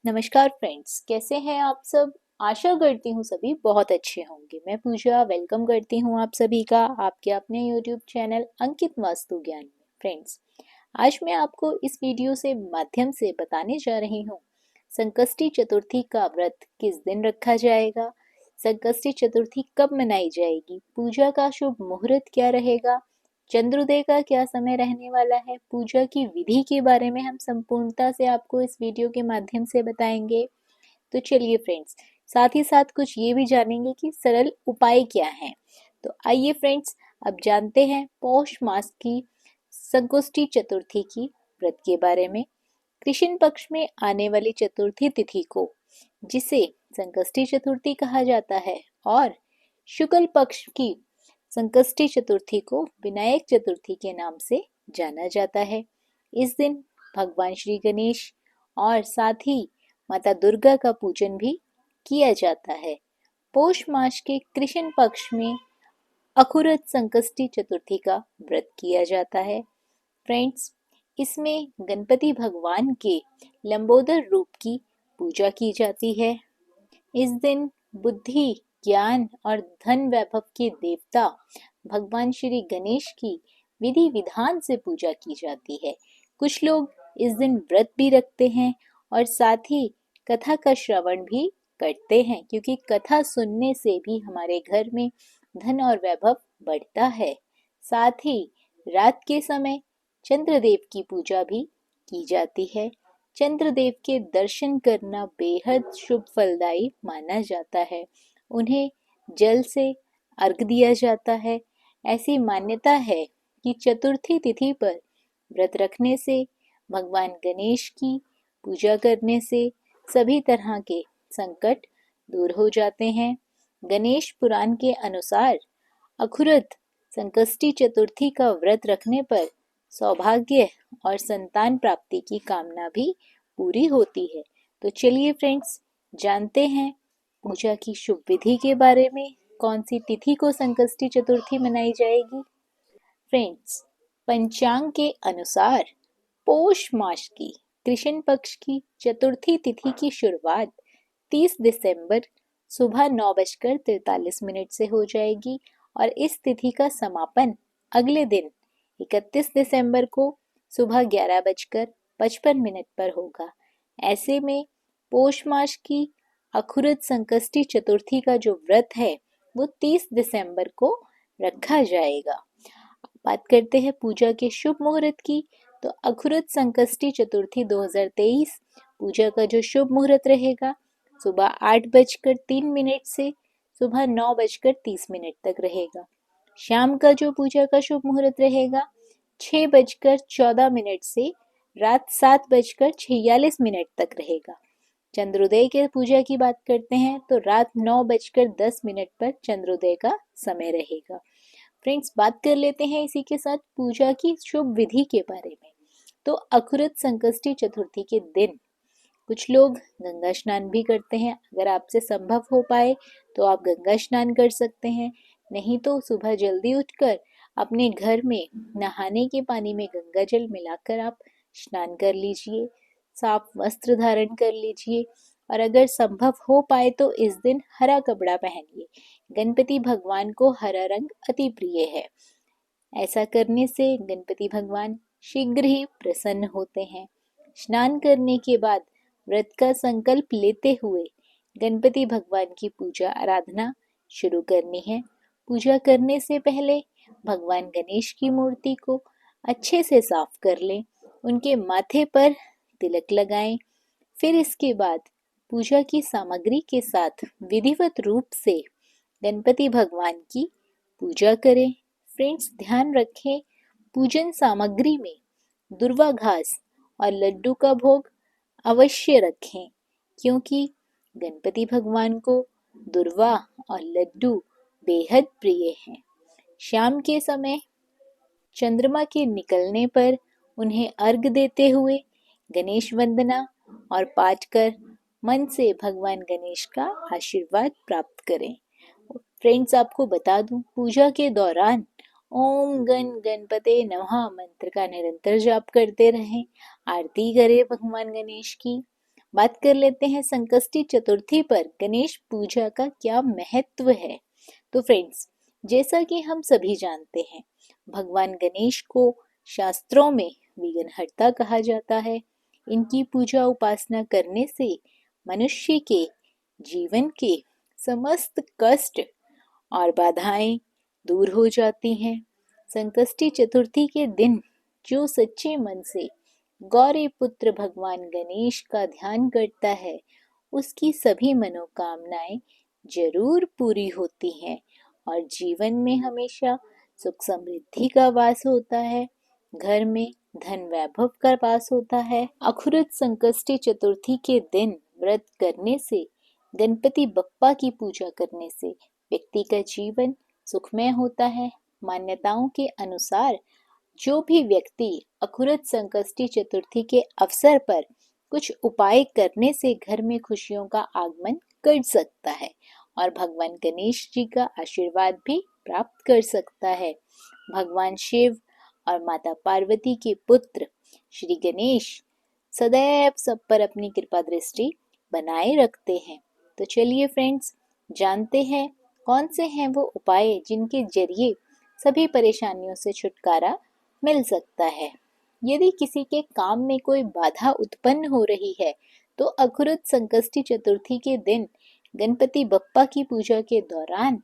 नमस्कार फ्रेंड्स, कैसे हैं आप सब। आशा करती हूँ सभी बहुत अच्छे होंगे। मैं पूजा वेलकम करती हूँ आप सभी का आपके अपने यूट्यूब चैनल अंकित वास्तु ज्ञान में। फ्रेंड्स, आज मैं आपको इस वीडियो से माध्यम से बताने जा रही हूँ संकष्टी चतुर्थी का व्रत किस दिन रखा जाएगा, संकष्टी चतुर्थी कब मनाई जाएगी, पूजा का शुभ मुहूर्त क्या रहेगा, चंद्रोदय का क्या समय रहने वाला है, पूजा की विधि के बारे में हम संपूर्णता से आपको इस वीडियो के माध्यम से बताएंगे। तो चलिए फ्रेंड्स, साथ ही साथ कुछ ये भी जानेंगे कि सरल उपाय क्या हैं। तो आइए फ्रेंड्स, अब जानते हैं पौष मास की संकष्टी चतुर्थी की व्रत के बारे में। कृष्ण पक्ष में आने वाली चतुर्थी तिथि को, जिसे संकष्टी चतुर्थी कहा जाता है, और शुक्ल पक्ष की संकष्टी चतुर्थी को विनायक चतुर्थी के नाम से जाना जाता है। इस दिन भगवान श्री गणेश और साथ ही माता दुर्गा का पूजन भी किया जाता है। पौष मास के कृष्ण पक्ष में अखुरत संकष्टी चतुर्थी का व्रत किया जाता है। फ्रेंड्स, इसमें गणपति भगवान के लंबोदर रूप की पूजा की जाती है। इस दिन बुद्धि, ज्ञान और धन वैभव के देवता भगवान श्री गणेश की विधि विधान से पूजा की जाती है। कुछ लोग इस दिन व्रत भी रखते हैं और साथ ही कथा का श्रवण भी करते हैं, क्योंकि कथा सुनने से भी हमारे घर में धन और वैभव बढ़ता है। साथ ही रात के समय चंद्रदेव की पूजा भी की जाती है। चंद्रदेव के दर्शन करना बेहद शुभ फलदायी माना जाता है। उन्हें जल से अर्घ दिया जाता है। ऐसी मान्यता है कि चतुर्थी तिथि पर व्रत रखने से, भगवान गणेश की पूजा करने से सभी तरह के संकट दूर हो जाते हैं। गणेश पुराण के अनुसार अखुरत संकष्टी चतुर्थी का व्रत रखने पर सौभाग्य और संतान प्राप्ति की कामना भी पूरी होती है। तो चलिए फ्रेंड्स, जानते हैं पूजा की शुभ विधि के बारे में। कौन सी तिथि को संकष्टी चतुर्थी मनाई जाएगी। फ्रेंड्स, पंचांग के अनुसार पौष मास की कृष्ण पक्ष की चतुर्थी तिथि की शुरुआत 30 दिसंबर सुबह 9:43 से हो जाएगी और इस तिथि का समापन अगले दिन 31 दिसंबर को सुबह 11:55 पर होगा। ऐसे में पौष मास की अखुरत संकष्टी चतुर्थी का जो व्रत है वो 30 दिसंबर को रखा जाएगा। बात करते हैं पूजा के शुभ मुहूर्त की। तो अखुरत संकष्टी चतुर्थी 2023 पूजा का जो शुभ मुहूर्त रहेगा सुबह 8:03 से सुबह 9:30 तक रहेगा। शाम का जो पूजा का शुभ मुहूर्त रहेगा 6:14 से रात 7:46 तक रहेगा। चंद्रोदय के पूजा की बात करते हैं तो रात 9:10 पर चंद्रोदय का समय रहेगा। फ्रेंड्स, बात कर लेते हैं इसी के साथ पूजा की शुभ विधि के बारे में। तो अखुरत संकष्टी चतुर्थी के दिन कुछ लोग गंगा स्नान भी करते हैं। अगर आपसे संभव हो पाए तो आप गंगा स्नान कर सकते हैं, नहीं तो सुबह जल्दी उठकर अपने घर में नहाने के पानी में गंगा जल मिलाकर आप स्नान कर लीजिए, साफ वस्त्र धारण कर लीजिए और अगर संभव हो पाए तो इस दिन हरा कपड़ा पहनिए। गणपति भगवान को हरा रंग अति प्रिय है। ऐसा करने से गणपति भगवान शीघ्र ही प्रसन्न होते हैं। स्नान करने के बाद व्रत का संकल्प लेते हुए गणपति भगवान की पूजा आराधना शुरू करनी है। पूजा करने से पहले भगवान गणेश की मूर्ति को अच्छे से साफ कर लें, उनके माथे पर तिलक लगाएं। फिर इसके बाद पूजा की सामग्री के साथ विधिवत रूप से गणपति भगवान की पूजा करें। फ्रेंड्स, ध्यान रखें पूजन सामग्री में दुर्वा घास और लड्डू का भोग अवश्य रखें, क्योंकि गणपति भगवान को दुर्वा और लड्डू बेहद प्रिय हैं। शाम के समय चंद्रमा के निकलने पर उन्हें अर्घ देते हुए गणेश वंदना और पाठ कर मन से भगवान गणेश का आशीर्वाद प्राप्त करें। फ्रेंड्स, आपको बता दूं, पूजा के दौरान ओम गण गणपते नमः मंत्र का निरंतर जाप करते रहें। आरती करें भगवान गणेश की बात कर लेते हैं संकष्टी चतुर्थी पर गणेश पूजा का क्या महत्व है। तो फ्रेंड्स, जैसा कि हम सभी जानते हैं, भगवान गणेश को शास्त्रों में विघ्नहर्ता कहा जाता है। इनकी पूजा उपासना करने से मनुष्य के जीवन के समस्त कष्ट और बाधाएं दूर हो जाती हैं। संकष्टी चतुर्थी के दिन जो सच्चे मन से गौरी पुत्र भगवान गणेश का ध्यान करता है, उसकी सभी मनोकामनाएं जरूर पूरी होती हैं और जीवन में हमेशा सुख समृद्धि का वास होता है, घर में धन वैभव का वास होता है। अखुरुत संकष्टी चतुर्थी के दिन व्रत करने से, गणपति बप्पा की पूजा करने से व्यक्ति का जीवन सुखमय होता है। मान्यताओं के अनुसार जो भी व्यक्ति अखुरुत संकष्टी चतुर्थी के अवसर पर कुछ उपाय करने से घर में खुशियों का आगमन कर सकता है और भगवान गणेश जी का आशीर्वाद भी प्राप्त कर सकता है। भगवान शिव और माता पार्वती के पुत्र श्री गणेश सदैव सब पर अपनी कृपा दृष्टि बनाए रखते हैं। तो चलिए फ्रेंड्स, जानते हैं कौन से हैं वो उपाय जिनके जरिए सभी परेशानियों से छुटकारा मिल सकता है। यदि किसी के काम में कोई बाधा उत्पन्न हो रही है, तो अखुरुत संकष्टी चतुर्थी के दिन गणपति बप्पा की पूजा के दौरान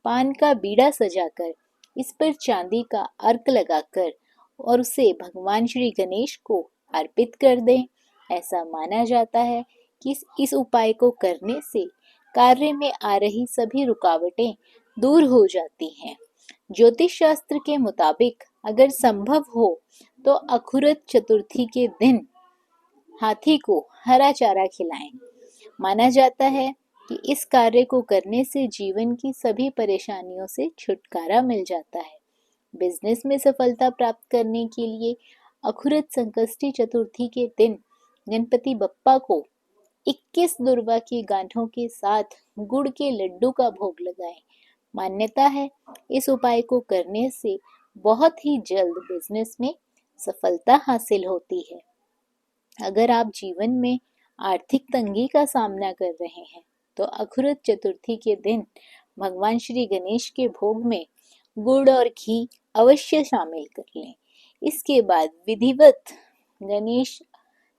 पान का बीड़ा सजाकर इस पर चांदी का अर्क लगाकर और उसे भगवान श्री गणेश को अर्पित कर दें। ऐसा माना जाता है कि इस उपाय को करने से कार्य में आ रही सभी रुकावटें दूर हो जाती हैं। ज्योतिष शास्त्र के मुताबिक अगर संभव हो तो अखुरुत चतुर्थी के दिन हाथी को हरा चारा खिलाएं। माना जाता है कि इस कार्य को करने से जीवन की सभी परेशानियों से छुटकारा मिल जाता है। बिजनेस में सफलता प्राप्त करने के लिए अखुरुत संकष्टी चतुर्थी के दिन गणपति बप्पा को 21 दुर्वा की गांठों के साथ गुड़ के लड्डू का भोग लगाएं। मान्यता है इस उपाय को करने से बहुत ही जल्द बिजनेस में सफलता हासिल होती है। अगर आप जीवन में आर्थिक तंगी का सामना कर रहे हैं, तो अखुरुत चतुर्थी के दिन भगवान श्री गणेश के भोग में गुड़ और घी अवश्य शामिल कर लें। इसके बाद विधिवत गणेश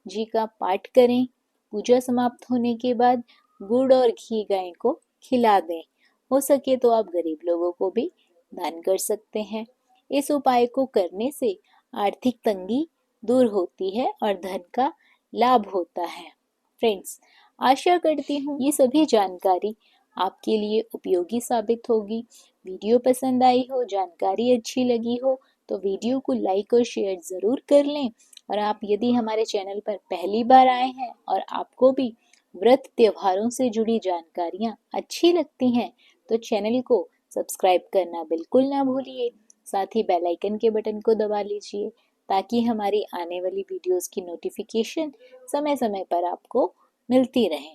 जी का पाठ करें। पूजा समाप्त होने के बाद गुड़ और घी गाय को खिला दें। हो सके तो आप गरीब लोगों को भी दान कर सकते हैं। इस उपाय को करने से आर्थिक तंगी दूर होती है और धन का लाभ होता है। फ्रेंड्स, आशा करती हूँ ये सभी जानकारी आपके लिए उपयोगी साबित होगी। वीडियो पसंद आई हो, जानकारी अच्छी लगी हो तो वीडियो को लाइक और शेयर ज़रूर कर लें। और आप यदि हमारे चैनल पर पहली बार आए हैं और आपको भी व्रत त्योहारों से जुड़ी जानकारियाँ अच्छी लगती हैं, तो चैनल को सब्सक्राइब करना बिल्कुल ना भूलिए। साथ ही बेल आइकन के बटन को दबा लीजिए ताकि हमारी आने वाली वीडियोस की नोटिफिकेशन समय समय पर आपको मिलती रहे।